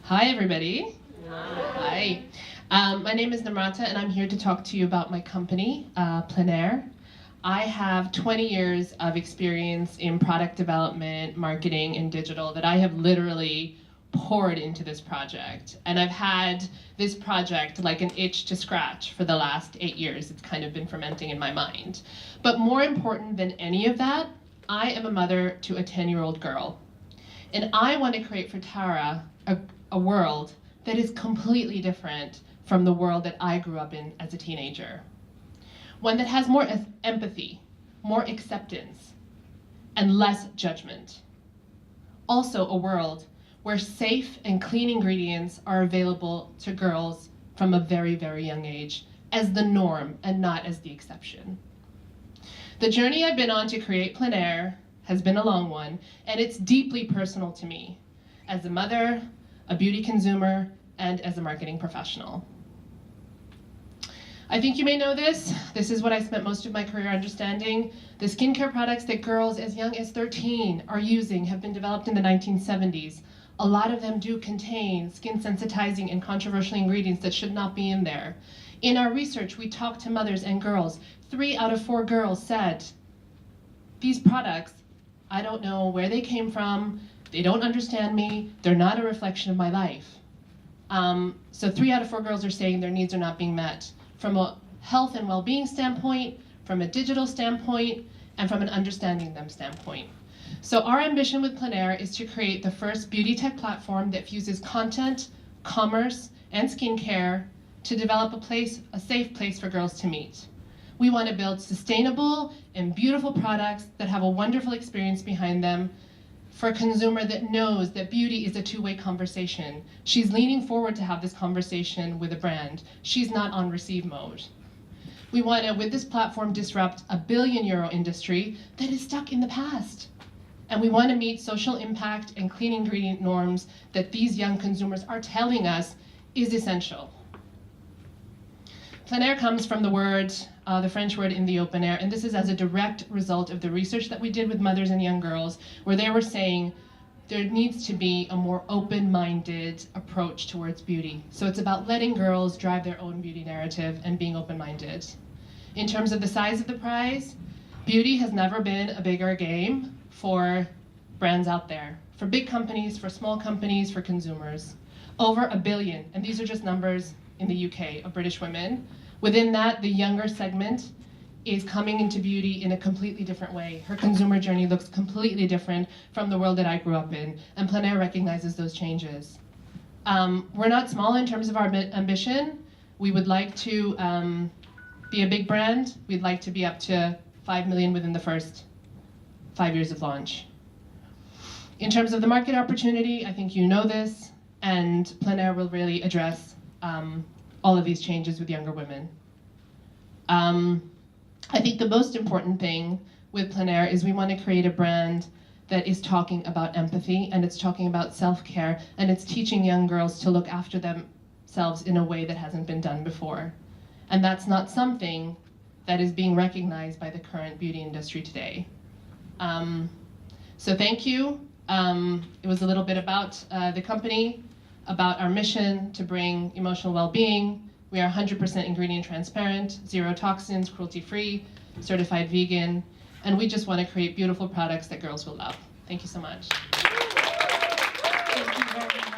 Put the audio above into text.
Hi, everybody. Hi. My name is Namrata, and I'm here to talk to you about my company, Plenaire. I have 20 years of experience in product development, marketing, and digital that I have literally poured into this project. And I've had this project like an itch to scratch for the last 8 years. It's kind of been fermenting in my mind. But more important than any of that, I am a mother to a 10-year-old girl. And I want to create for Tara a world that is completely different from the world that I grew up in as a teenager. One that has more empathy, more acceptance, and less judgment. Also a world where safe and clean ingredients are available to girls from a very, very young age as the norm and not as the exception. The journey I've been on to create Plenaire has been a long one, and it's deeply personal to me as a mother, a beauty consumer, and as a marketing professional. I think you may know this. This is what I spent most of my career understanding. The skincare products that girls as young as 13 are using have been developed in the 1970s. A lot of them do contain skin sensitizing and controversial ingredients that should not be in there. In our research, we talked to mothers and girls. 3 out of 4 girls said, these products, I don't know where they came from, they don't understand me, they're not a reflection of my life. So 3 out of 4 girls are saying their needs are not being met from a health and well-being standpoint, from a digital standpoint, and from an understanding them standpoint. So our ambition with Plenaire is to create the first beauty tech platform that fuses content, commerce, and skincare to develop a safe place for girls to meet. We want to build sustainable and beautiful products that have a wonderful experience behind them for a consumer that knows that beauty is a two-way conversation. She's leaning forward to have this conversation with a brand. She's not on receive mode. We want to, with this platform, disrupt a billion-euro industry that is stuck in the past. And we want to meet social impact and clean ingredient norms that these young consumers are telling us is essential. Plenaire comes from the French word in the open air, and this is as a direct result of the research that we did with mothers and young girls, where they were saying there needs to be a more open-minded approach towards beauty. So it's about letting girls drive their own beauty narrative and being open-minded. In terms of the size of the prize, beauty has never been a bigger game for brands out there, for big companies, for small companies, for consumers. Over 1 billion, and these are just numbers in the UK of British women. Within that, the younger segment is coming into beauty in a completely different way. Her consumer journey looks completely different from the world that I grew up in, and Plenaire recognizes those changes. We're not small in terms of our ambition. We would like to be a big brand. We'd like to be up to 5 million within the first 5 years of launch. In terms of the market opportunity, I think you know this, and Plenaire will really address all of these changes with younger women. I think the most important thing with Plenaire is we want to create a brand that is talking about empathy, and it's talking about self-care, and it's teaching young girls to look after themselves in a way that hasn't been done before. And that's not something that is being recognized by the current beauty industry today. So thank you. It was a little bit about the company, about our mission to bring emotional well-being. We are 100% ingredient transparent, 0 toxins, cruelty-free, certified vegan, and we just want to create beautiful products that girls will love. Thank you so much. Thank you very much.